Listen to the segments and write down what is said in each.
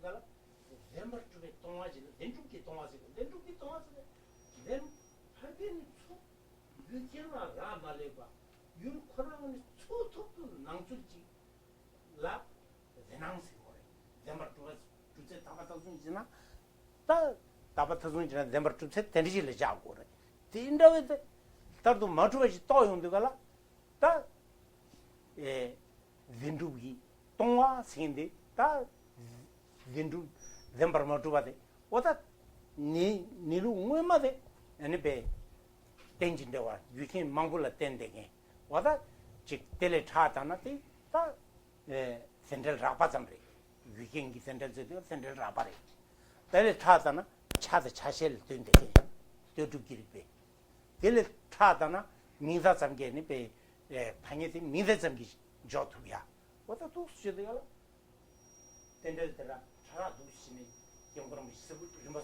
gala zembar chube tongwaji denchukki tongwasi then hagen so yukena ra maleba yun korangani so topu nangchulji la zenangsi gore zembar chube tabatazunjina ta tabatazunjina zembar chube tenji le jagore tindawe tardu machubaji toyonde gala ta zindugi tongwa sinde ta zindu zembar matubade oda nilu ngwemade ane be tenjindewa yukin mangula tendege oda chik tele thata na ti ta central rapa zamre yukin gi central rapa re tele thata na chada chashel tendege tetu girbe tele thata na minza zamge ne be 방에서 민대점기 좋투야. 어다 또 수제되가 텐데들아 차라 두시니 경거는 있을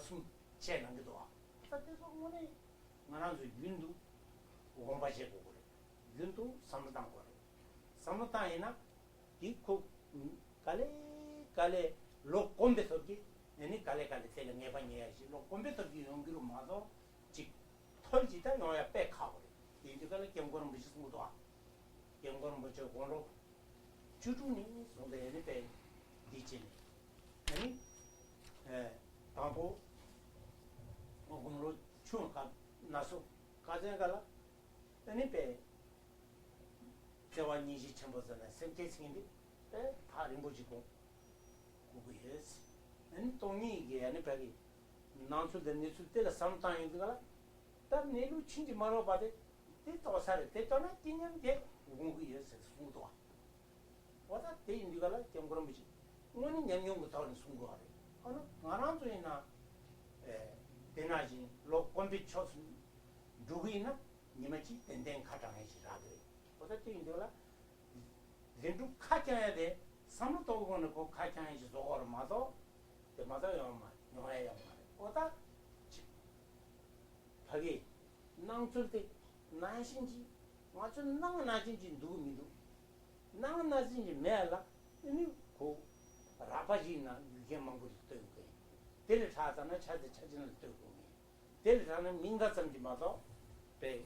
좀 제는 것도 와. 그래서 뭐네 나라도 윤도 공부하시고 그래. 윤도 삼당 거래. 삼당이나 이코 갈래 로 콤베서기 아니 갈래 세는 예반이야지. 로 콤베서기 용기로 마도 직 털지다 너야 백하고. 이제가 경거는 무슨 것도 와. 경거는 뭐저 고로 주주니 손대에 배 디치니 아니 방보 뭐로 추가 나서 가져가라 아니 배 저완이지 첨부서는 생계생인데 배 다른 보지고 그거예스 아니 동이 이게 아니 배기 난수된 니수 때가 삼타인데가 딱 내로 친지 말어 봐대 때또 살에 때또는 기념 게 공부해서 숨도 와다 대인디가라 경고는 뭐지 뭐는 영영도 다른 숨고하래 어느 나란도이나 대나지 로 컴퓨터 쳐서 누구이나 니마치 땡땡 가장해지라 그래 와다 대인디가라 렌두 카장해야 돼 삼도 거는 그 카장해지 저거를 마도 대마다 영마 영해 영마 와다 하기 낭출 때 나신지 완전 나진지 누구 믿어 나진지 매라 아니 고 라바지나 이게 망고 있던 거 데를 찾아나 찾는 뜨고 데를 찾는 민가점지 마도 배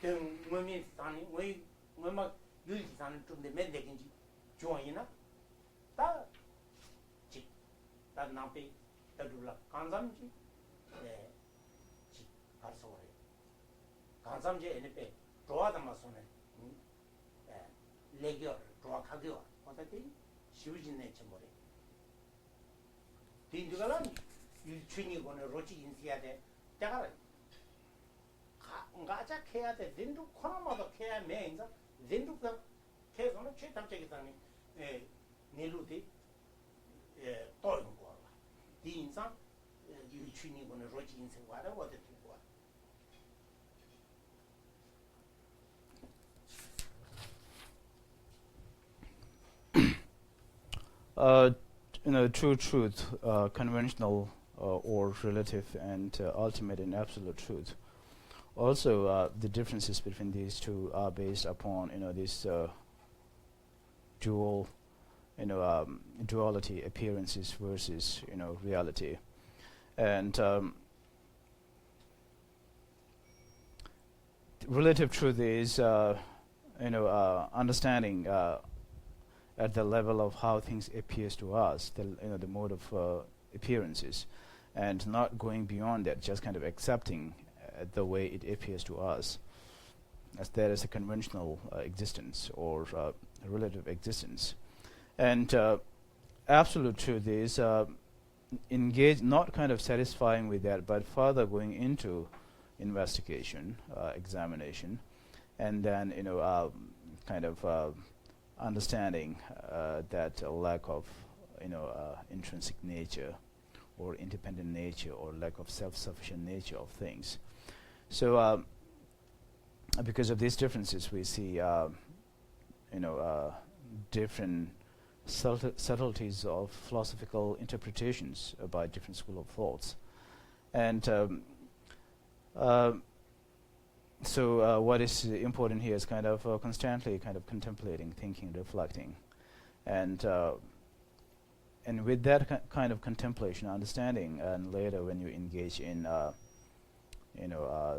등문이 산이 왜 뭐막 유지 산을 좀데 맨데긴지 좋아이나 다다 나비 다둘라 간삼지 지 가서 그래 간삼지 에네페 좋아하다 마소네 레겨 좋아하게요 어떻게 쉬우진네 좀 머리 딘두가란 일춘이 거네 로지 인지해야 돼 내가 가자 해야 돼 딘두 코나마도 해야 매 인자 딘두가 계속은 최탐적이 다니 내루디 또는 거라 디 인상 일춘이 거네 로지 인생 와라 어떻게 true truth, conventional or relative, and ultimate and absolute truth. Also, the differences between these two are based upon this duality, appearances versus reality, and relative truth is understanding. At the level of how things appears to us, the mode of appearances, and not going beyond that, just kind of accepting the way it appears to us, as there is a conventional existence or relative existence, and absolute truth is engage, not kind of satisfying with that, but further going into investigation, examination, and then kind of understanding that lack of intrinsic nature or independent nature or lack of self-sufficient nature of things. So because of these differences we see different subtleties of philosophical interpretations by different school of thoughts, and so what is important here is kind of constantly kind of contemplating, thinking, reflecting, and and with that kind of contemplation, understanding, and later when you engage in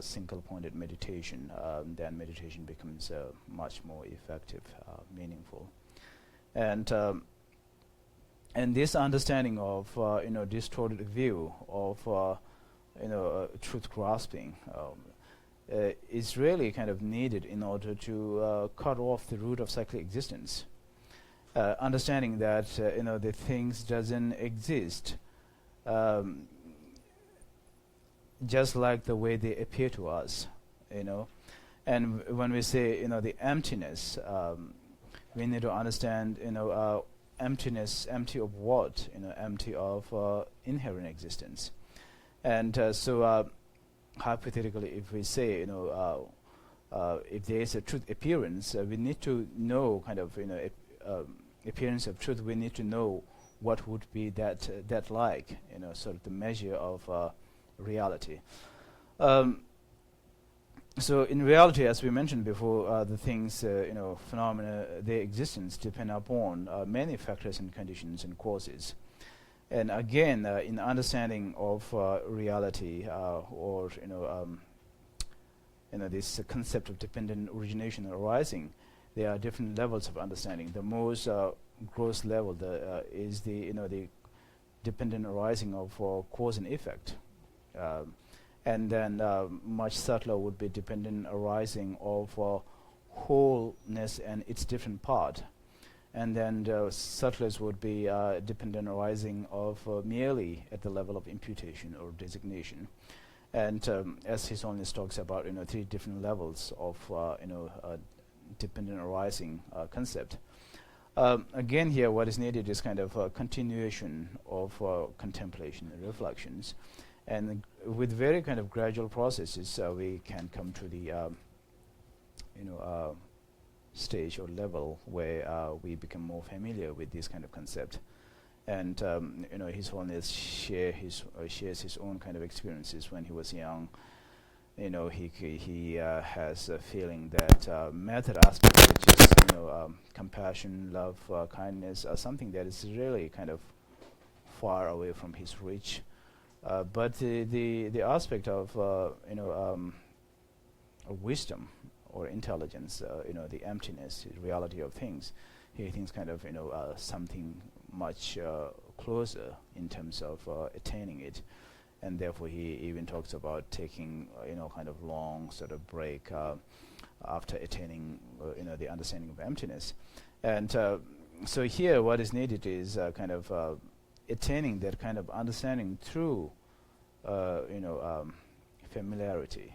single-pointed meditation, then meditation becomes much more effective, meaningful, and this understanding of distorted view of truth grasping is really kind of needed in order to cut off the root of cyclic existence. Understanding that the things doesn't exist just like the way they appear to us, and when we say the emptiness, we need to understand emptiness, empty of what? Empty of inherent existence. And so hypothetically, if we say if there is a truth appearance, we need to know kind of appearance of truth. We need to know what would be that like, sort of the measure of reality. So in reality, as we mentioned before, the things, phenomena, their existence depend upon many factors and conditions and causes. And again, in understanding of reality, or this concept of dependent origination and arising, there are different levels of understanding. The most gross level is the dependent arising of cause and effect. And then much subtler would be dependent arising of wholeness and its different part. And then the subtlest would be dependent arising of merely at the level of imputation or designation. And as his holiness talks about, 3 different levels of dependent arising concept. Again, here what is needed is kind of a continuation of contemplation and reflections. And with very kind of gradual processes, we can come to the stage or level where we become more familiar with this kind of concept. And His Holiness shares his own kind of experiences when he was young. He has a feeling that method aspect, which is compassion, love, kindness, something that is really kind of far away from his reach. But the aspect of wisdom or intelligence, the emptiness, the reality of things, he thinks kind of something much closer in terms of attaining it, and therefore he even talks about taking kind of long sort of break after attaining the understanding of emptiness. And so here what is needed is kind of attaining that kind of understanding through familiarity,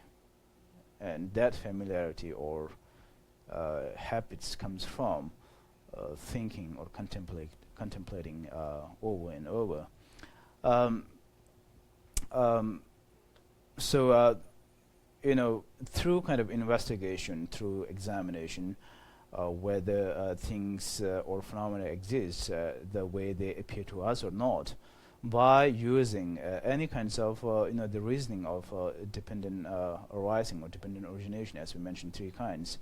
and that familiarity or habits comes from thinking or contemplating over and over. So through kind of investigation, through examination, whether things or phenomena exist the way they appear to us or not, by using any kinds of the reasoning of dependent arising or dependent origination, as we mentioned, 3 kinds,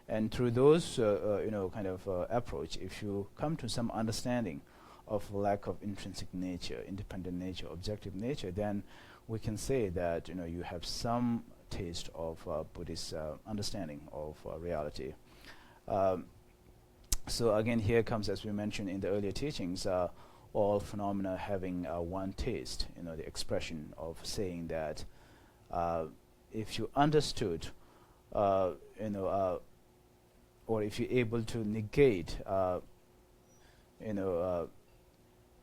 and through those kind of approach, if you come to some understanding of lack of intrinsic nature, independent nature, objective nature, then we can say that you have some taste of Buddhist understanding of reality. So again, here comes, as we mentioned in the earlier teachings, all phenomena having one taste, the expression of saying that if you understood, or if you're able to negate,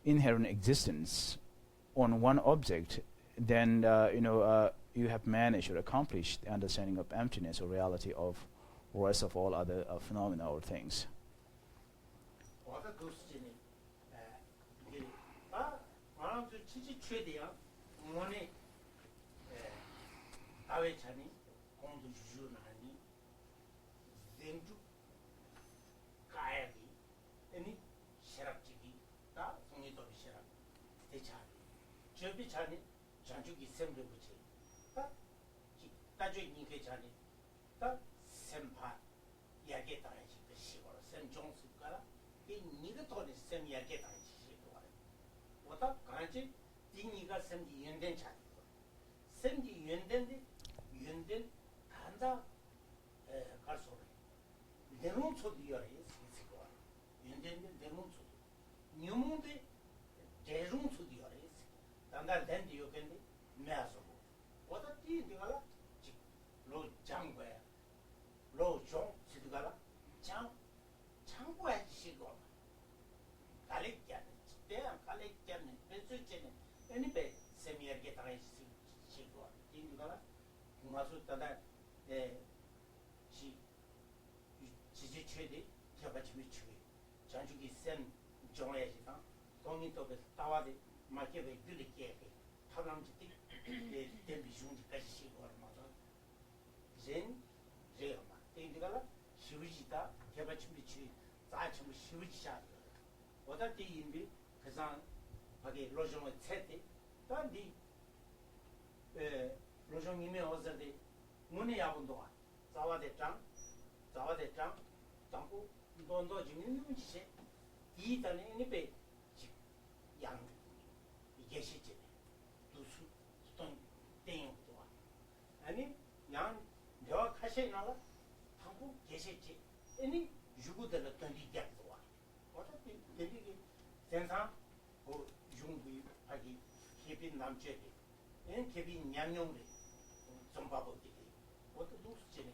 inherent existence on one object, then you have managed or accomplished the understanding of emptiness or reality of rest of all other phenomena or things. 어다 간지 딩이가 생기 연된 차 생기 연된데 연된 간다 갈소리 내롱초도 이어래 있을 거야 연된데 내롱초 녀몽데 대롱초도 이어래 단다 된디 요겐데 매서 어다 띠디가라 로 장고야 로종 지도가라 장 창고야 시고 갈릭견 대한 갈릭견 배수제는 애니베 세미어게 당해 시고 띠디가라 구마수 따다 지 지지 최대 협아침이 추이 전주기 센 정해지다 동인도에 따와데 마케베 들리게 타남지티 대비 중지까지 시고 얼마다 젠 제어마 땡디가라 시위지다 협아침이 추이 자침이 시위지샤 어다티 인비 그상 하게 로정을 세대 단디 로정님의 어저데 문에 야분도가 자와대장 당고 돈도 지는 문제지 이단에 니베 양 이게 시제 두수 돈 땡도 아니 양 내가 카시 나라 당고 계시지 아니 유구들 던디 잡도 와 어떻게 되게 생산 뭐 중부 하기 개빈 남체게 엔 개빈 냠용리 좀 봐보기 어떤 두수제네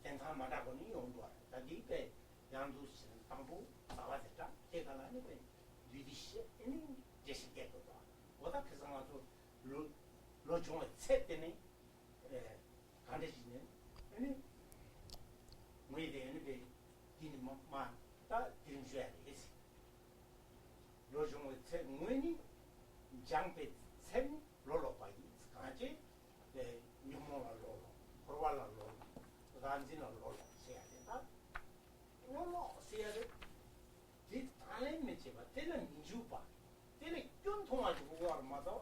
생산 말하고는 용도와 다디베 양두스 당부 사와됐다 제가라니 왜 리디시 에니 제시게도 뭐다 그 상황도 로종의 세때네 간대지는 아니 뭐이데는 왜 디는 뭐다 드림셔야 돼 로종의 세 뭐니 장배 셈 롤로파이 가지 뉴모라 롤로 프로발라 롤로 간지는 롤로 세야 된다 롤로 세야 돼 이 안에 매체가 되는 민주파 되는 쫀통하고 그거마다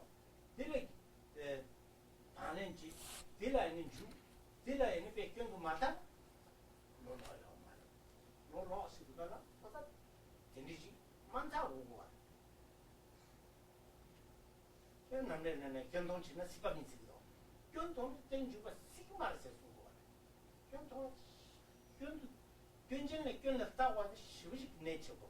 되는 반엔지 되라는 주 되라는 백견도 맞다 롤로요 롤로 시도가라 맞다 되는지 많다 오고 남네네 견동치는 시각이 있어 견동 땡주가 시그마를 쓸 거야 견동 견전에 견났다고 하는 시부식 내쳐버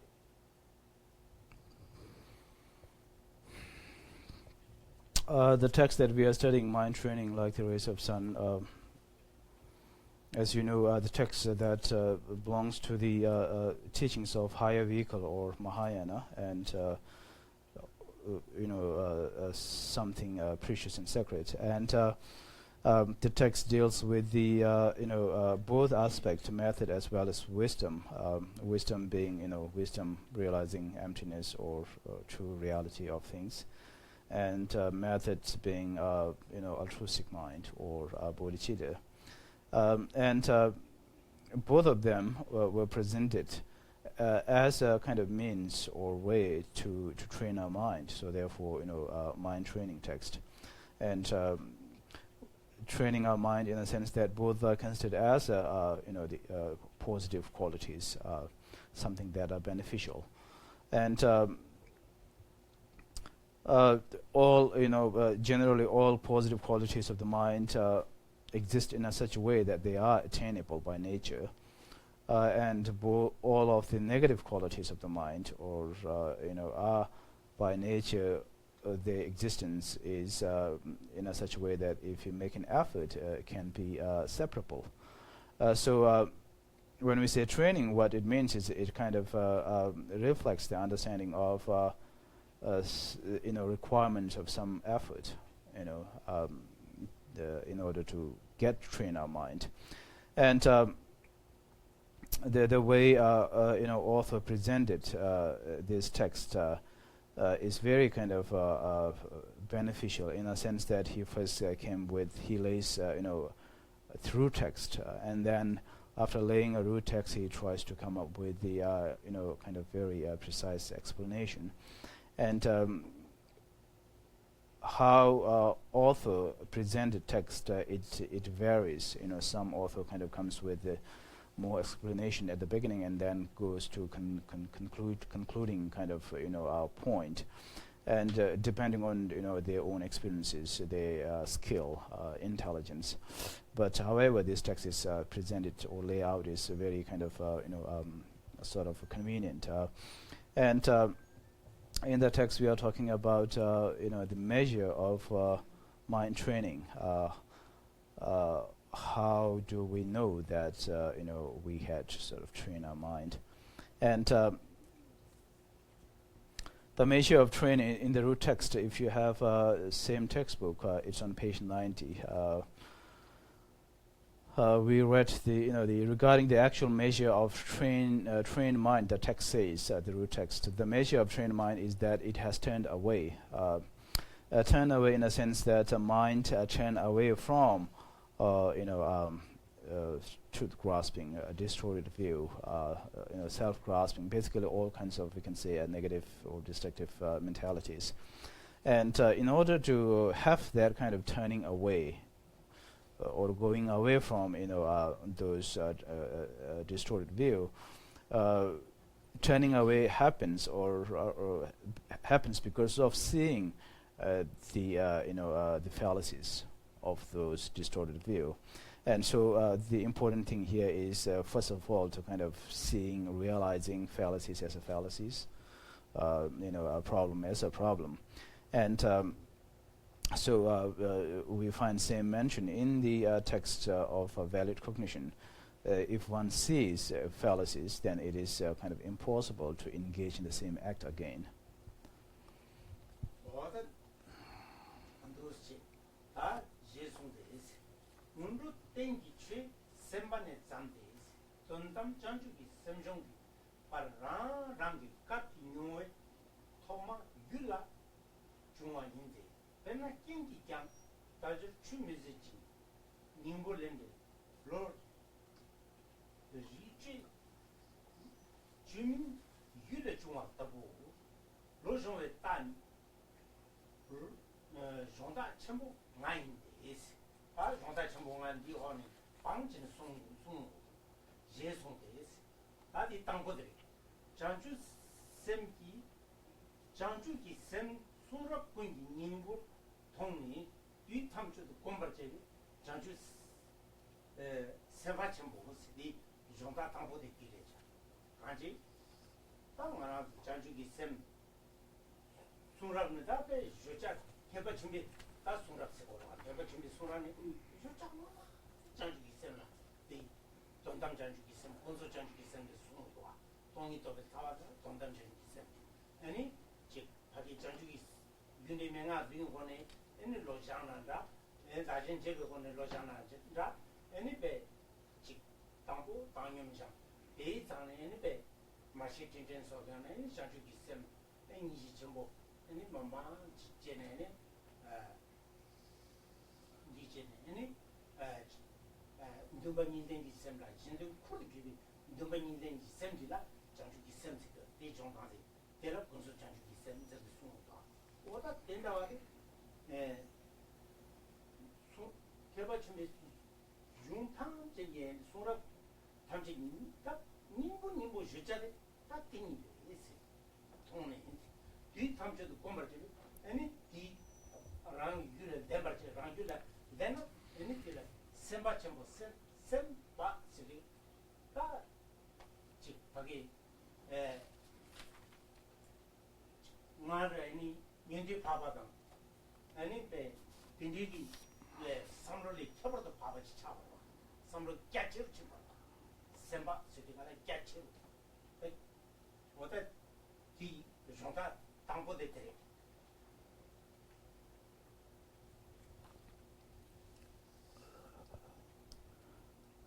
The text that we are studying, Mind Training Like the Rays of Sun, as you know, the text that belongs to the teachings of higher vehicle or Mahayana, and something precious and sacred. And the text deals with the both aspects, method as well as wisdom. Wisdom being wisdom realizing emptiness or true reality of things, and methods being altruistic mind or bodhicitta. And both of them were presented as a kind of means or way to train our mind. So therefore, mind training text, and training our mind in a sense that both are considered as the positive qualities, something that are beneficial, and generally all positive qualities of the mind exist in such a way that they are attainable by nature. And all of the negative qualities of the mind, are by nature, their existence is in such a way that if you make an effort, it can be separable. So when we say training, what it means is it kind of reflects the understanding of requirements of some effort, in order to train our mind, and the way author presented this text is very kind of beneficial in a sense that he first he lays through text, and then after laying a root text he tries to come up with the kind of very precise explanation, and how author presented text, it varies. Some author kind of comes with more explanation at the beginning and then goes to concluding kind of our point, and depending on their own experiences, their skill, intelligence. But however, this text is presented or layout is very kind of sort of convenient. And in the text, we are talking about the measure of mind training. How do we know that we had to sort of train our mind? And the measure of training in the root text, if you have same textbook, it's on page 90. We read the regarding the actual measure of trained mind. The text says, the root text, the measure of trained mind is that it has turned away. Turned away in a sense that a mind turned away from truth grasping, a distorted view, self grasping, basically all kinds of, we can say, negative or destructive mentalities. And in order to have that kind of turning away or going away from those distorted view, turning away happens or happens because of seeing the fallacies of those distorted view. And so the important thing here is, first of all, to kind of realizing fallacies as a fallacies, a problem as a problem. And so we find same mention in the text of valid cognition. If one sees fallacies, then it is kind of impossible to engage in the same act again. tengi che sembane zandes tondam janju gi semjong par rangi kapi noe thoma gula chuma inde pena kingi kyang tajur chumizichi ningolende lord de jichi chumi gula chuma tabu lo jonwe tan jonda chembo ngainde is 정달 전공한 리허는 방진 송 예송데스 아디 땅고들이 장주 샘기 장주기 샘 수럽군기 님부 통니 뒤탐주도 공발제리 장주 세바 전공스 리 정달 땅고들 기래자 간지 땅하나 장주기 샘 수럽는 앞에 주자 개발 준비 다 수럽세고 내가 준비 소란에 저짝만 장주기 있으나 네 돈담 장주기 있으면 본소 장주기 있으면 수능도 와 돈이 또 타와서 돈담 장주기 있으면 아니 즉 하기 장주기 윤리명아 윤권에 애니 로장난다 애 자신 제거권에 로장난다 애니 배즉 당고 당념장 대장에 애니 배 마시 진전 소견에 애니 장주기 있으면 애니 전부 애니 mamma 직전에 아니 인도반인den기 셈라 진도 코르기비 인도반인den기 셈지라 장주기 셈지가 대종방에 대라 군수 장주기 셈지가 수고다 오다 된다와게 수 개발침에 중탕 제게 소라 탐지니 딱 님부 주자데 딱 되니 있어 통내 뒤 탐지도 공부하지 아니 뒤 랑 유를 대발지 랑 유를 then anything semba chambo semba sili ta chi pagi ngara any nyendi papa dang any pe pindigi samroli khabar to papa chi cha samro catcher chi semba sili ngara catcher oda ti jonta tambo de tere.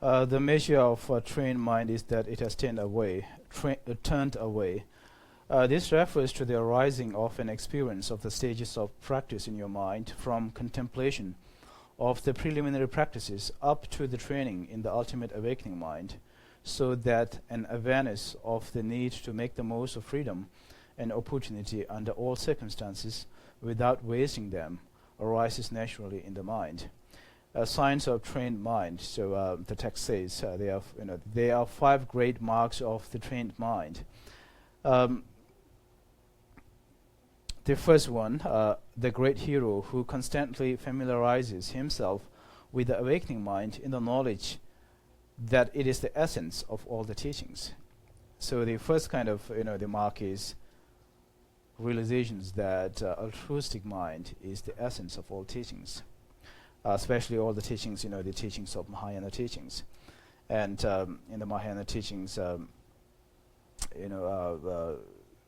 The measure of trained mind is that it has turned away. This refers to the arising of an experience of the stages of practice in your mind from contemplation of the preliminary practices up to the training in the ultimate awakening mind, so that an awareness of the need to make the most of freedom and opportunity under all circumstances without wasting them arises naturally in the mind. Signs of trained mind. So the text says there are 5 great marks of the trained mind. The The first one, the great hero who constantly familiarizes himself with the awakening mind in the knowledge that it is the essence of all the teachings. So the first kind of, the mark is realizations that altruistic mind is the essence of all teachings, especially all the teachings, the teachings of Mahayana teachings. And in the Mahayana teachings,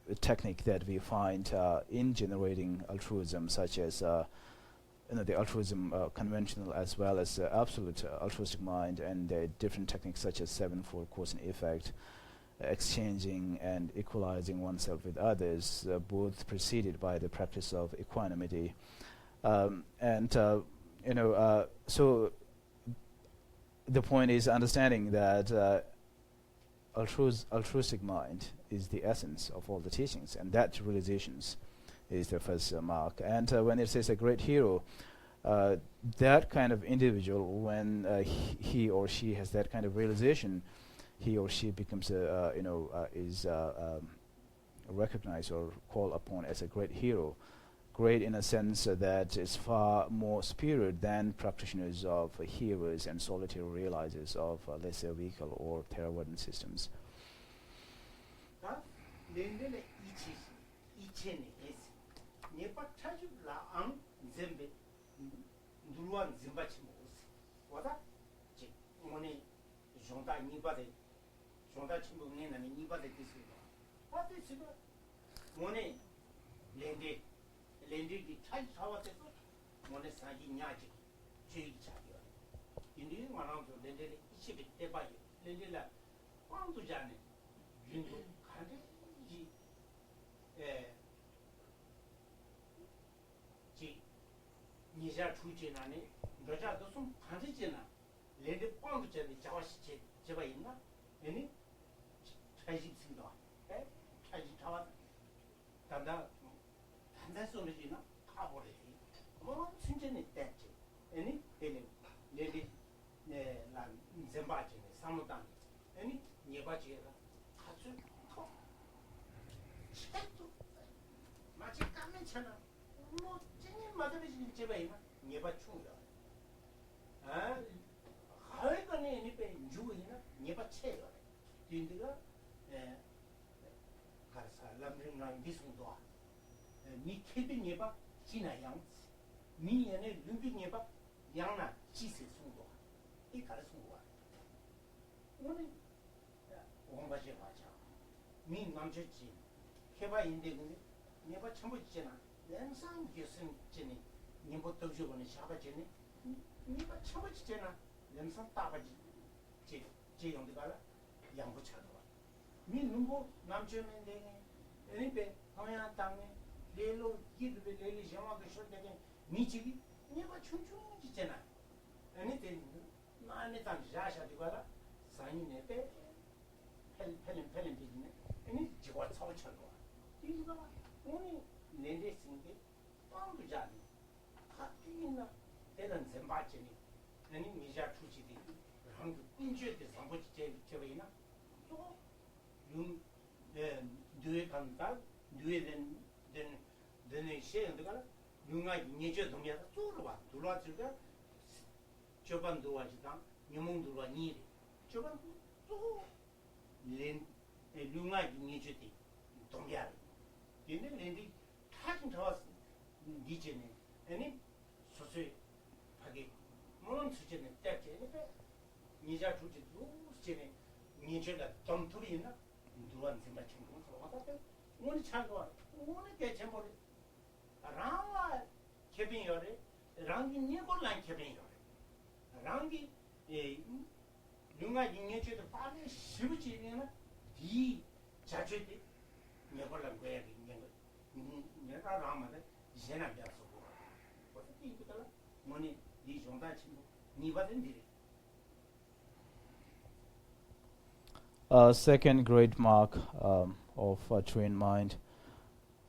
a technique that we find in generating altruism, such as the altruism conventional as well as absolute altruistic mind, and different techniques such as sevenfold cause and effect, exchanging and equalizing oneself with others, both preceded by the practice of equanimity. So the point is understanding that altruistic mind is the essence of all the teachings, and that realizations is the first mark. And when it says a great hero, that kind of individual, when he or she has that kind of realization, he or she becomes is recognized or called upon as a great hero. Great in a sense that is far more superior than practitioners of hearers and solitary realizers of lesser vehicle or Theravada systems. 렌디기 차이 차와서 뭐네 사기 냐지 제일 차기야. 인디 말하면 렌디를 20에 대봐요. 렌디라 광도 자네. 윤도 간데 니자 추진하네. 너자도 좀 간지잖아. 렌디 광도 자네 자와시 제가 있나? 아니 차이지 쓴다. 차이지 차와 단다 단단소리지나 가버려. 뭐 순전히 됐지. 아니 레디 나 젬바지네 사무단. 아니 니바지가 같이 터. 책도 마치 까면잖아. 뭐 쟁이 맞으면 제가 이마 니바 충이야. 하여간에 니베 주이나 니바 채요. 딘디가 가서 람링랑 비송도 니 케빈 예바 지나 양 미연의 룸빈 예바 양나 지세 송도 이 가르 송도 오늘 공부하지 마자 민 남자지 해봐 인데군이 예바 전부 있잖아 영상 교수님 전에 님부터 주고는 샤바지네 니가 전부 있잖아 영상 따바지 제 용도 가라 양부 차도 민 누구 남자면 되네 에니베 하야 땅에 레로 기르베 레리 jamado shode게 미치기 네가 춤추지잖아. 아니 된 나네 단 자샤디 거라 사인네베 펠 비즈네. 아니 지와 차오찬 거. 이거 오니 내내 생게 빵도 자니. 하티나 대단 셈바치니. 아니 미자 추치디. 한국 인주에 상보지 제베이나 또 두에 간다 두에 된 시행도가 누가 인내죠 동의하다 뚫어봐 들어와지가 저번 도와지다 녀몽 들어와니 저번 또렌 누가 인내죠디 동의하다 얘네 렌디 타진 좋았어 니제네 아니 소소히 하게 뭐는 수제네 딱제네 니자 주지도 수제네 니제가 domturina duan simba chingkung so wata pe ngoni changwa ngoni ke chembori rangwa kebin yore rangi nyebor lan kebin yore rangi lunga yingeche de pare shibuchi ne di jachete nyebor lan goya gi nyengo nyera rama de jena ya so ko wata ti kutala ngoni di jongda chimbo ni baden dire. Second great mark of trained mind,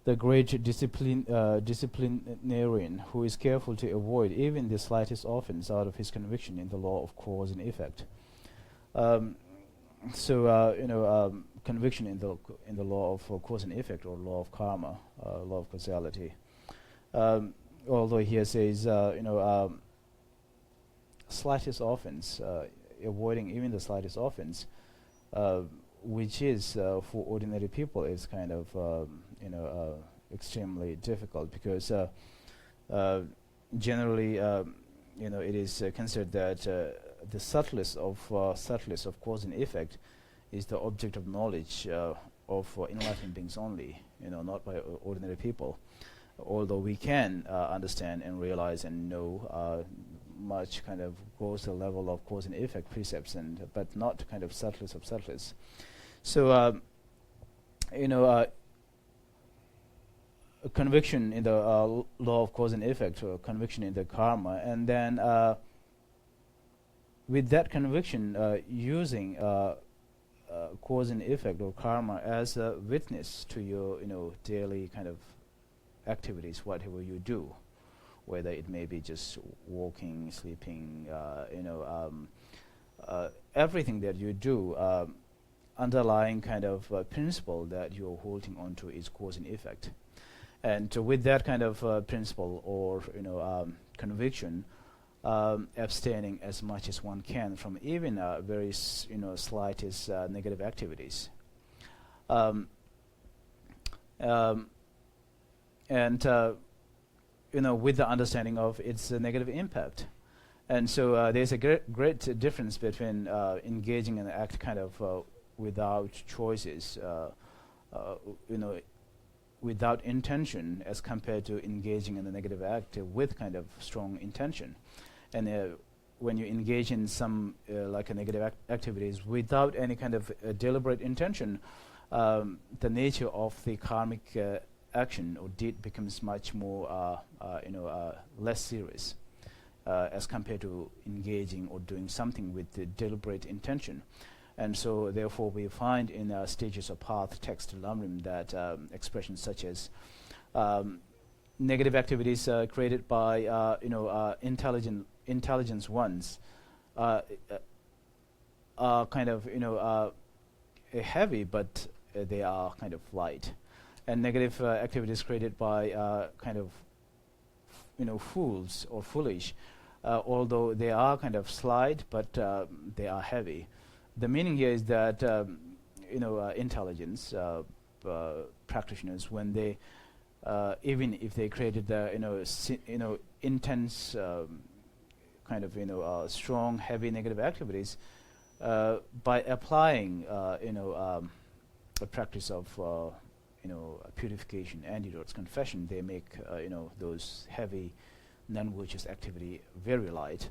the great disciplinarian who is careful to avoid even the slightest offense out of his conviction in the law of cause and effect. conviction in the law of cause and effect, or law of karma, law of causality. Although here says, slightest offense, avoiding even the slightest offense, which is for ordinary people is kind of extremely difficult, because generally it is considered that the subtlest of cause and effect is the object of knowledge of enlightened beings only, not by ordinary people. Although we can understand and realize and know much kind of goes to the level of cause and effect precepts, but not kind of subtlest of subtlest. So a conviction in the law of cause and effect, or conviction in the karma, and then with that conviction, using cause and effect or karma as a witness to your daily kind of activities, whatever you do, whether it may be just walking, sleeping, everything that you do, underlying kind of principle that you're holding on to is cause and effect. And with that kind of principle or conviction, abstaining as much as one can from even very slightest negative activities, and with the understanding of its negative impact. And so there's a great difference between engaging in an act kind of without choices, without intention, as compared to engaging in a negative act with kind of strong intention. And when you engage in some like a negative activities without any kind of deliberate intention, the nature of the karmic action or deed becomes much more less serious as compared to engaging or doing something with the deliberate intention. And so therefore we find in Stages of Path text Lamrim that expressions such as negative activities created by intelligence ones are kind of heavy, but they are kind of light. And negative activities created by kind of fools or foolish, although they are kind of slight, but they are heavy. The meaning here is that intelligence practitioners, when they even if they created the intense kind of strong, heavy negative activities, by applying a practice of purification, antidotes, confession, they make those heavy non-virtuous activity very light.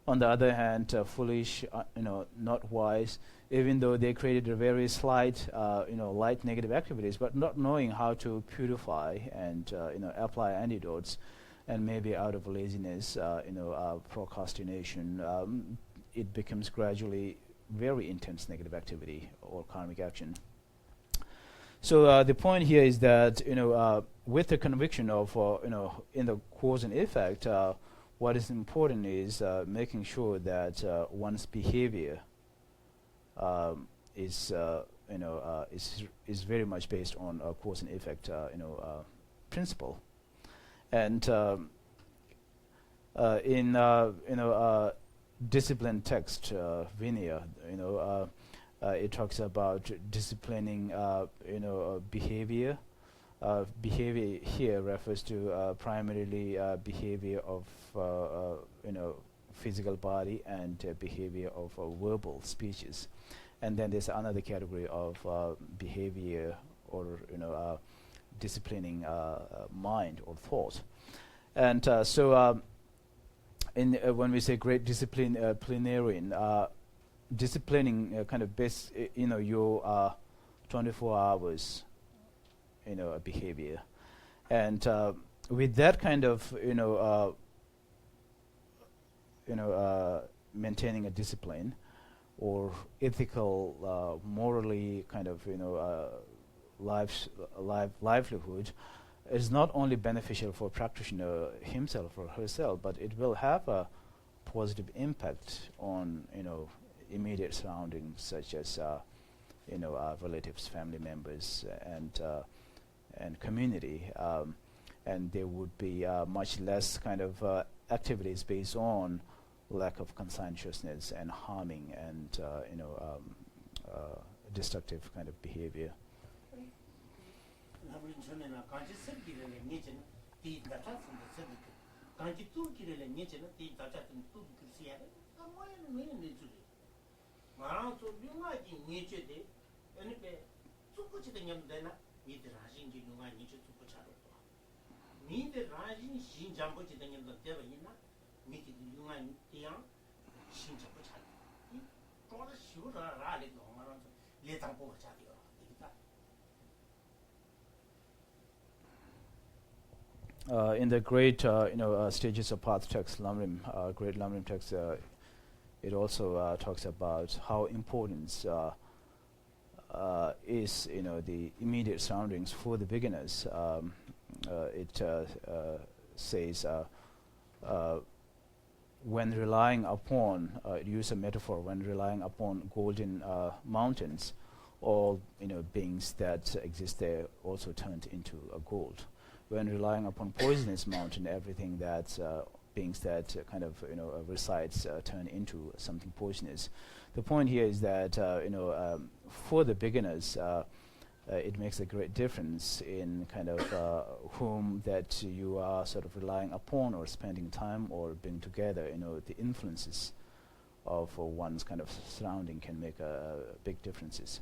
On the other hand, foolish, not wise, even though they created a very slight, light negative activities, but not knowing how to purify and apply antidotes, and maybe out of laziness, procrastination, it becomes gradually very intense negative activity or karmic action. So the point here is that with the conviction of in the cause and effect, what is important is making sure that one's behavior is very much based on cause and effect principle. And in discipline text Vinaya, it talks about disciplining behavior. Behavior here refers to primarily behavior of physical body and behavior of verbal speeches. And then there's another category of behavior or disciplining mind or thought. And so when we say great disciplinarian, disciplining kind of base your 24 hours behavior, and with that kind of maintaining a discipline or ethical, morally kind of livelihood is not only beneficial for practitioner himself or herself, but it will have a positive impact on immediate surroundings, such as relatives, family members, and community, and there would be much less kind of activities based on lack of conscientiousness and harming and destructive kind of behavior. In the great, stages of path text, great Lamrim text, it also talks about how important is the immediate surroundings for the beginners. It says when relying upon, it uses a metaphor, when relying upon golden mountains, all beings that exist there also turned into a gold. When relying upon poisonous mountain, everything that beings that resides turn into something poisonous. The point here is that for the beginners, it makes a great difference in kind of whom that you are sort of relying upon or spending time or being together. The influences of one's kind of surrounding can make big differences.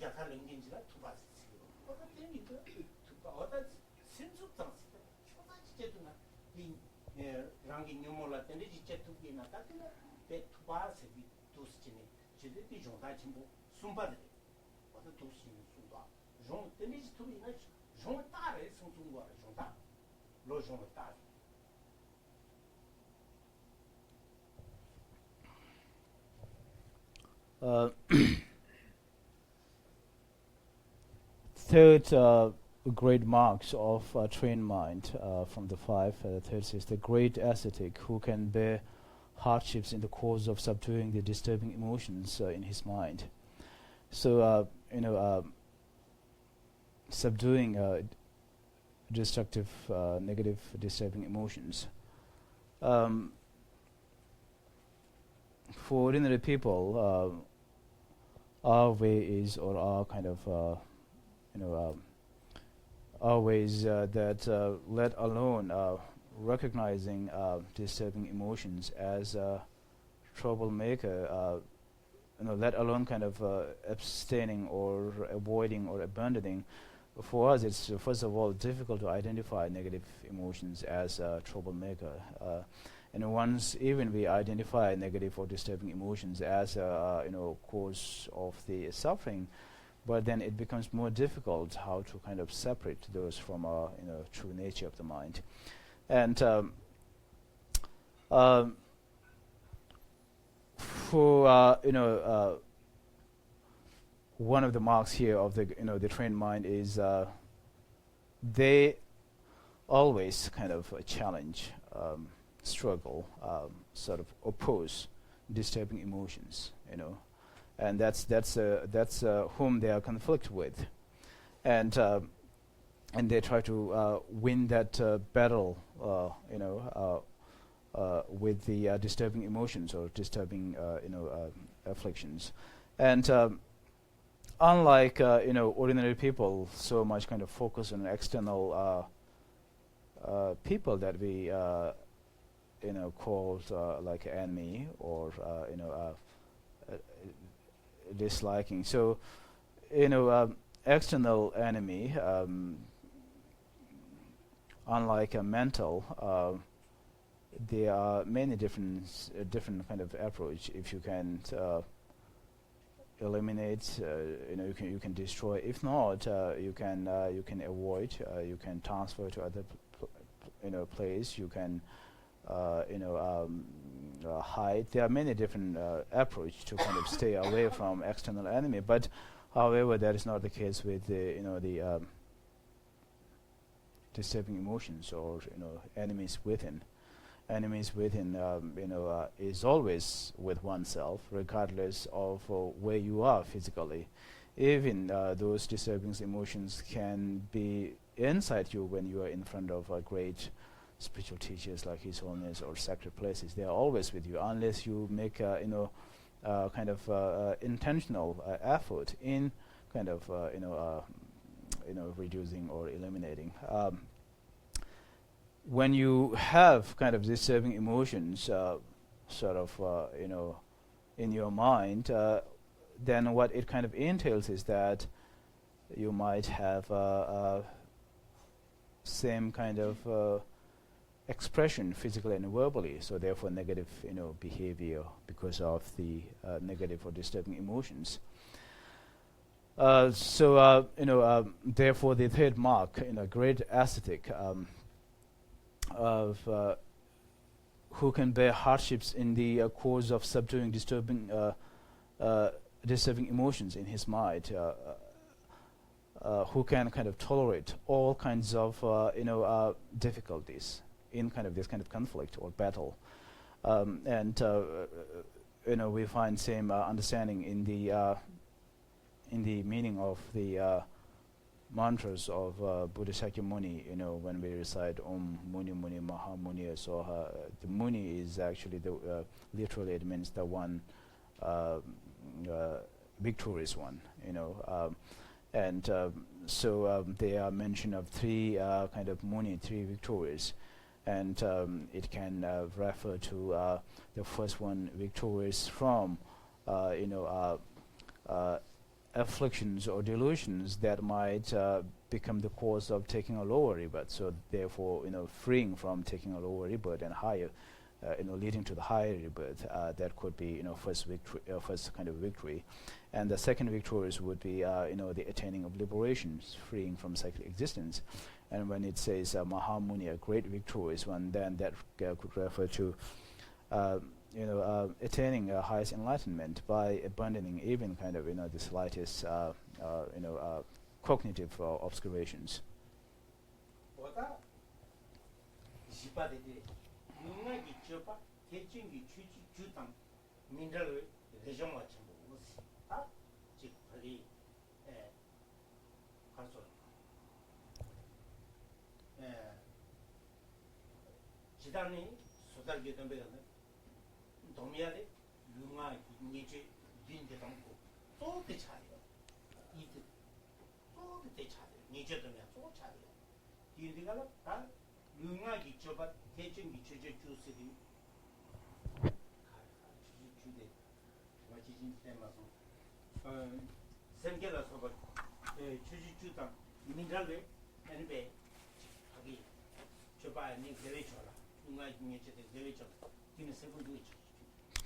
약할 연긴지라 투바스 어다 때니까 투바 어다 신속장 초다 지제도나 이 랑기 뉴몰라 때니 지제 투기나 따뜻나 배 투바스 비 도스치네 지데디 종다 진보 숨바데 어다 도스치네 숨바 종 때니 지투이나 종 따레 성중과 종다 로종 따레 Third great marks of a trained mind from the five. Third is the great ascetic who can bear hardships in the course of subduing the disturbing emotions in his mind. So, subduing destructive, negative, disturbing emotions. For ordinary people, our way is, or our kind of, our ways that let alone recognizing disturbing emotions as a troublemaker, let alone kind of abstaining or avoiding or abandoning. For us, it's first of all difficult to identify negative emotions as a troublemaker. And once even we identify negative or disturbing emotions as a cause of the suffering, but then it becomes more difficult how to kind of separate those from our true nature of the mind. And for one of the marks here of the trained mind is they always kind of challenge, struggle, sort of oppose disturbing emotions, and that's whom they are conflict with, and they try to win that battle, with the disturbing emotions or disturbing afflictions, and unlike ordinary people, so much kind of focus on external people that we called like enemy or disliking. So external enemy, unlike a mental, there are many different kind of approach. If you can eliminate, you can destroy. If not, you can avoid. You can transfer to other place. You can hide. There are many different approach to kind of stay away from external enemy. But however, that is not the case with the disturbing emotions or enemies within. Enemies within is always with oneself, regardless of where you are physically. Even those disturbing emotions can be inside you when you are in front of great spiritual teachers like His Holiness or sacred places. They are always with you unless you make kind of intentional effort in kind of reducing or eliminating. When you have kind of disturbing emotions sort of in your mind, then what it kind of entails is that you might have same kind of expression physically and verbally, so therefore negative behavior because of the negative or disturbing emotions. Therefore the third mark, great ascetic of who can bear hardships in the course of subduing disturbing emotions in his mind, who can kind of tolerate all kinds of difficulties in kind of this kind of conflict or battle, and we find same understanding in the meaning of the mantras of Buddha Shakyamuni. When we recite Om Muni Muni Maha Muni Soha, the Muni is actually the literally it means the one victorious one. So there are mention of three kind of Muni, three victorious, and it can refer to the first one victorious from afflictions or delusions that might become the cause of taking a lower rebirth. So therefore, freeing from taking a lower rebirth and higher, leading to the higher rebirth, that could be, first victory, first kind of victory. And the second victorious would be, the attaining of liberation, freeing from cyclic existence. And when it says Mahamuni, a great victorious one, then that could refer to, attaining highest enlightenment by abandoning even kind of, the slightest, cognitive obscurations. 지단이 소달게 된 배는 도미야데 융아 니제 딘데 담고 또 대차요 이들 또 대차요 니제도면 또 차요 딘디가라 다 융아기 줘봐 대중기 주제 주스리 주제 마치진 때마서 생겨서 봐 주지 주당 민달베 엔베 하기 줘봐 니 그래 줘라 융아기 니제도 그래 줘라 tiene segundo hecho.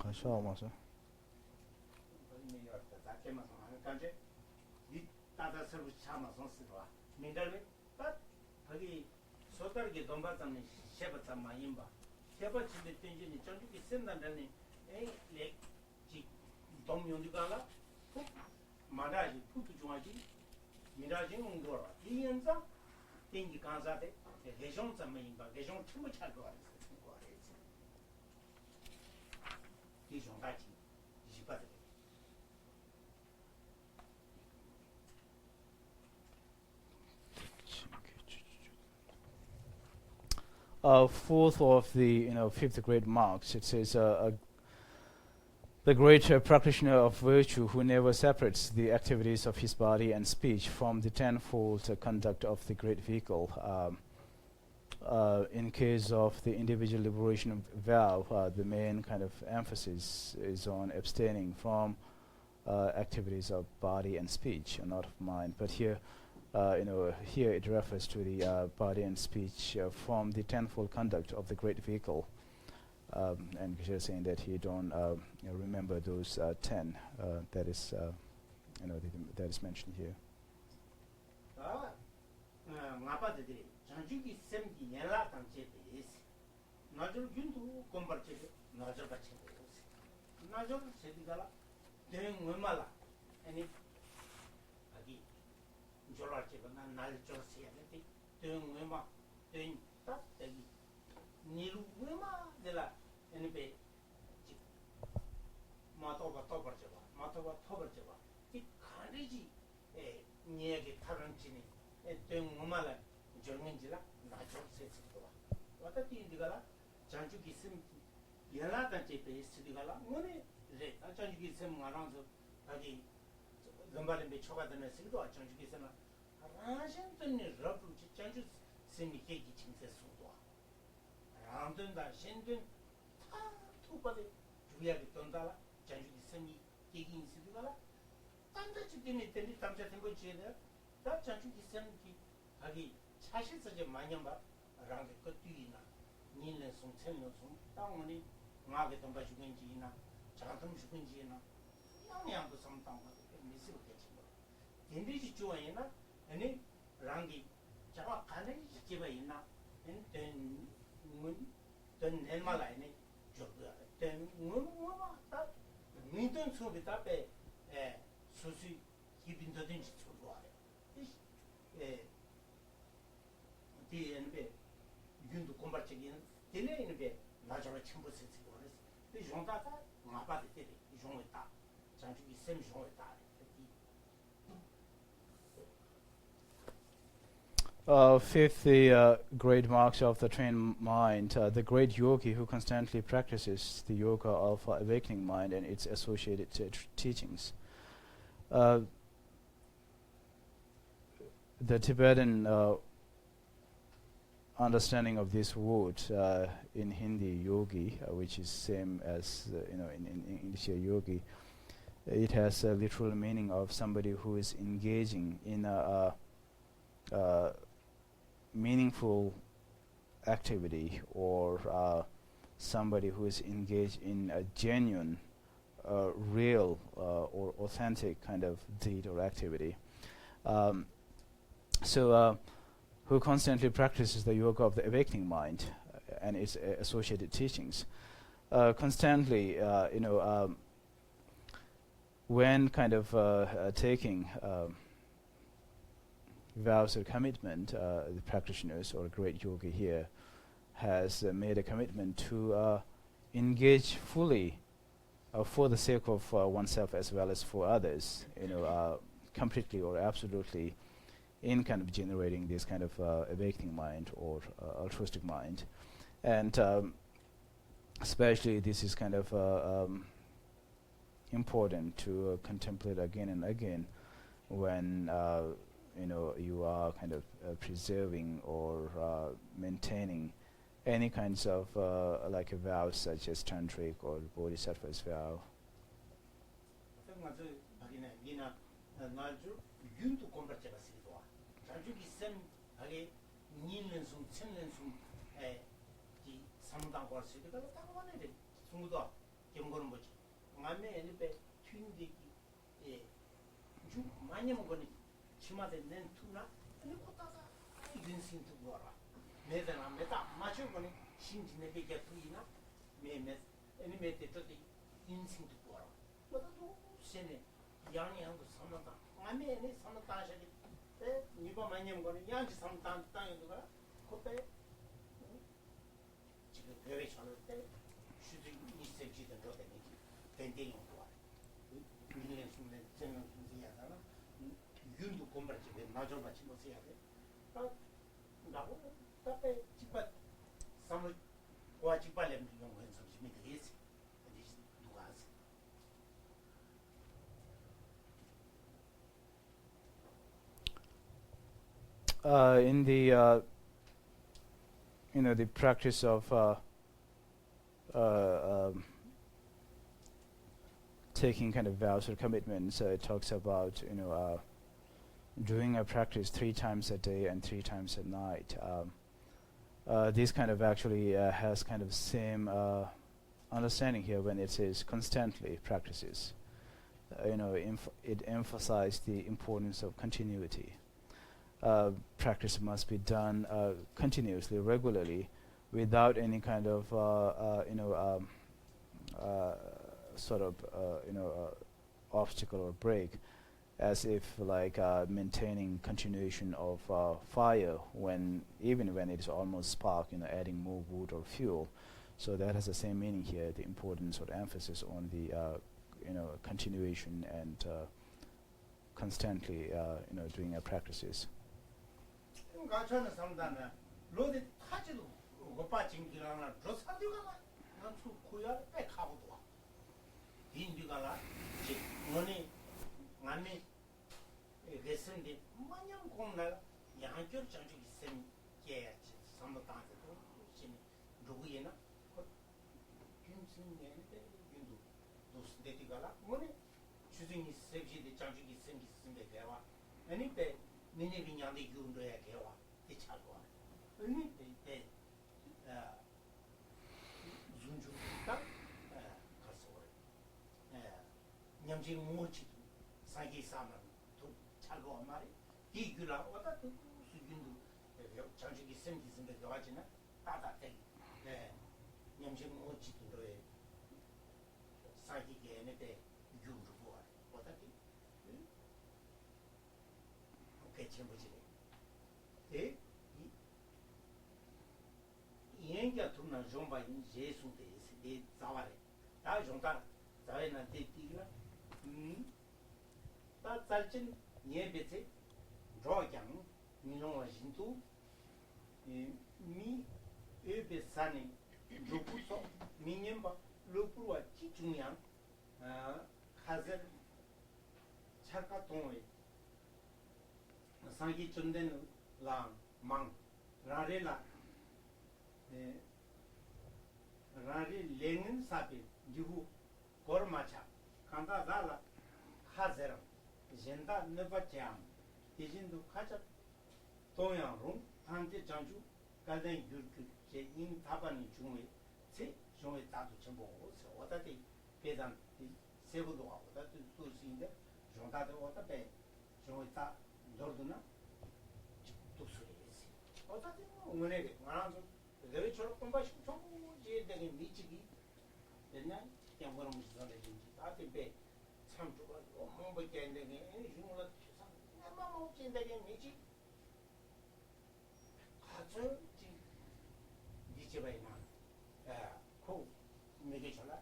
Așa, masă. 간제 이 따다 서로 참아서 쓰와. 민달레 딱 거기 소달게 돈 받는 셰바자 마임바. 셰바치데 땡지니 전주기 센다더니 에렉지 동용디가라 마다지 푸트 중아지 미라지 응도라. 이 현상 땡기 간사데 대종 자마임바 대종 춤을 찰 거야. Fourth of the fifth great marks, it says the great practitioner of virtue who never separates the activities of his body and speech from the tenfold conduct of the great vehicle. In case of the individual liberation vow, the main kind of emphasis is on abstaining from activities of body and speech, and not of mind. But here, here it refers to the body and speech from the tenfold conduct of the great vehicle, and Krishna is saying that he don't remember those 10. That is, that is mentioned here. 장주기 샘기 연락 당체에 나절 균도 공발체 나절 같이 나절 세디가라 된 얼마라 아니 아기 졸라체가 날 졸세야 된 얼마 된딱 되기 니루 얼마 데라 에네베 마토바 토버체바 마토바 토버체바 이 가리지 에 니에게 타런치니 된 얼마라 정인지라 나좀 세스도와 와타티 인디가라 장주기 심 연락한테 베스디가라 뭐네 이제 장주기 심 말아서 가기 넘바름에 초가되는 생도 장주기 심 라신든이 러브 장주 심이 계기 진짜 소도 안된다 신든 다 투바데 주야기 돈다라 장주기 심이 계기 인스디가라 딴데지 되네 되니 담자 된거 지에다 다 장주기 심이 가기 사실 서제 만년바 랑게 끝뒤이나 니는 송천는 송 땅원이 나게 돈 가지고인지나 자금 주근지나 양양도 삼땅 미스로 개친거 딘디지 좋아이나 아니 랑기 자가 가는 집에 있나 된 낼말아이네 저거 된 뭐가 다 민던 소비 답에 수수 기빈더든지 좋아요 DNB 윤도 공발적인 DNB 나저로 첨부 세트고 그래서 이 용다가 마바데 되리 이 용이다 장주기 셈 용이다 Fifth, the great marks of the trained mind, the great yogi who constantly practices the yoga of awakening mind and its associated teachings. The Tibetan understanding of this word in Hindi yogi, which is same as in English yogi, it has a literal meaning of somebody who is engaging in a meaningful activity, or somebody who is engaged in a genuine, real, or authentic kind of deed or activity. Who constantly practices the yoga of the awakening mind and its associated teachings. Constantly, when kind of taking vows or commitment, the practitioners or great yogi here has made a commitment to engage fully for the sake of oneself as well as for others, completely or absolutely in kind of generating this kind of awakening mind or altruistic mind. And especially this is kind of important to contemplate again and again when you are kind of preserving or maintaining any kinds of like a vow such as tantric or bodhisattva's vow. In the the practice of taking kind of vows or commitments, it talks about doing a practice 3 times a day and 3 times at night. This kind of actually has kind of same understanding here when it says constantly practices. It emphasizes the importance of continuity. Practice must be done continuously, regularly, without any kind of obstacle or break, as if like maintaining continuation of fire even when it is almost spark, adding more wood or fuel. So that has the same meaning here, the importance or emphasis on the continuation and constantly doing our practices. Rari lengen sapi jihu kormacha kanda dala 하세랑 젠다 너바장 대진도 가자 동양롱 한테 장주 가든 율그 제인 타반이 중에 세 중에 다도 전부 어다데 배단 세고도 하고 다도 소신데 정다도 어다데 중에 다 너도나 독수리지 어다데 오늘에 말아서 내가 저렇게 공부하시고 정지에 되게 미치기 옛날 그냥 뭐라고 무슨 다들 참 좋아 뭔밖에 안 되게 중국어 세상 나만 없진 되게 미치 가서 니제바이나 코 내게 전화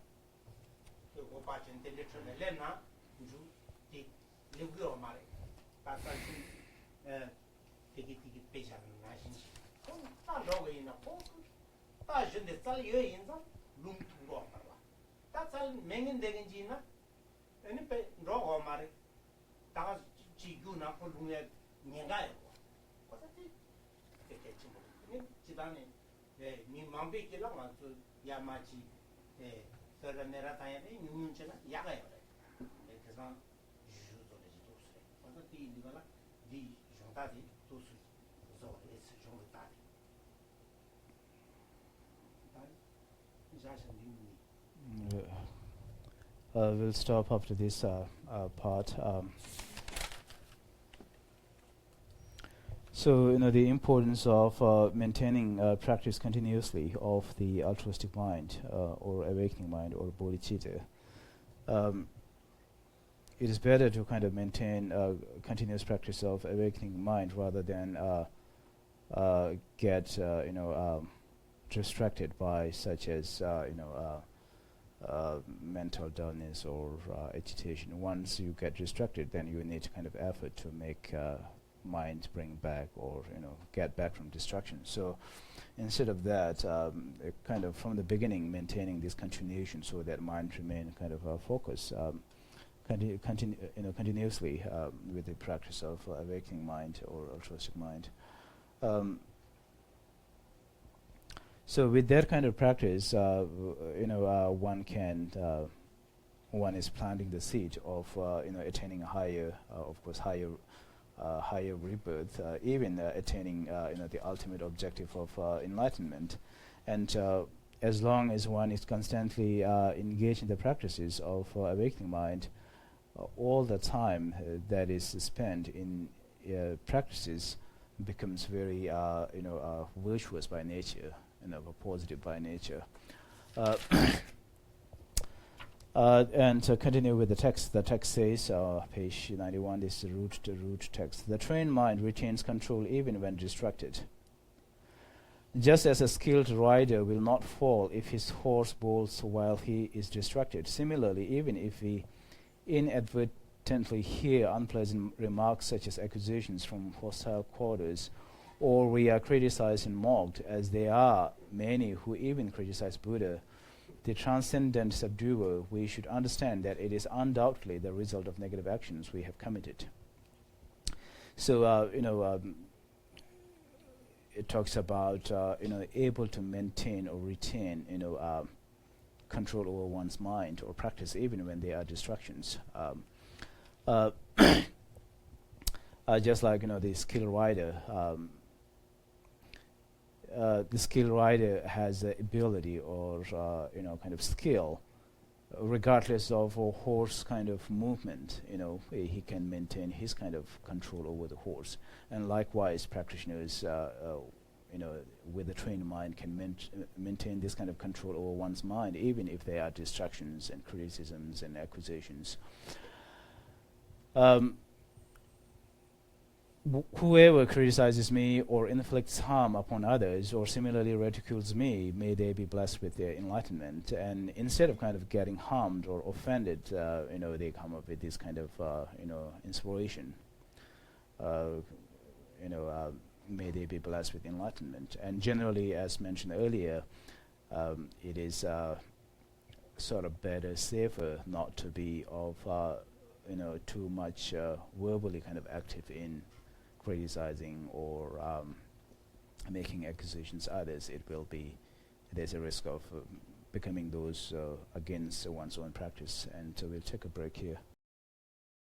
그 오빠 전대를 전에 냈나 주 리뷰어 말해 다살 되게 배잖아 나신지 다로가 있나 다신데 쌀 여인상 룸투로 말아 다살 맹은 되긴지나 아니 배 로가 말해 다 지구나 콜룸에 내가요 어떻게 되게 좀 지단에 니 맘베기랑 아주 야마치 서라메라 타야네 뉴뉴체나 야가요 그래서 주도를 지도스래 어떻게 이거라 디 정다디 도스 저에서 정다디 We'll stop after this part. So, the importance of maintaining practice continuously of the altruistic mind or awakening mind or bodhicitta. It is better to kind of maintain continuous practice of awakening mind rather than get distracted by such as mental dullness or agitation. Once you get distracted, then you need kind of effort to make mind bring back or get back from distraction. So instead of that, kind of from the beginning maintaining this continuation so that mind remain kind of focused continuously with the practice of awakening mind or altruistic mind. So with that kind of practice, one is planting the seed of attaining a higher, higher rebirth, even attaining the ultimate objective of enlightenment. And as long as one is constantly engaged in the practices of awakening mind, all the time that is spent in practices becomes very virtuous by nature. Positive by nature. And to continue with the text, says, page 91, this is the root text. The trained mind retains control even when distracted. Just as a skilled rider will not fall if his horse bolts while he is distracted, similarly, even if we inadvertently hear unpleasant remarks such as accusations from hostile quarters, or we are criticized and mocked, as there are many who even criticize Buddha, the transcendent subduer, we should understand that it is undoubtedly the result of negative actions we have committed. So, it talks about, able to maintain or retain, control over one's mind or practice even when there are distractions. Just like, the skilled rider, the skilled rider has the ability or kind of skill, regardless of a horse kind of movement. He can maintain his kind of control over the horse, and likewise practitioners, with a trained mind can maintain this kind of control over one's mind, even if there are distractions and criticisms and accusations. Whoever criticizes me or inflicts harm upon others or similarly ridicules me, may they be blessed with their enlightenment. And instead of kind of getting harmed or offended, they come up with this kind of, inspiration. May they be blessed with enlightenment. And generally, as mentioned earlier, it is sort of better, safer not to be of, too much verbally kind of active in criticizing or making accusations others. There's a risk of becoming those against one's own practice. And so we'll take a break here.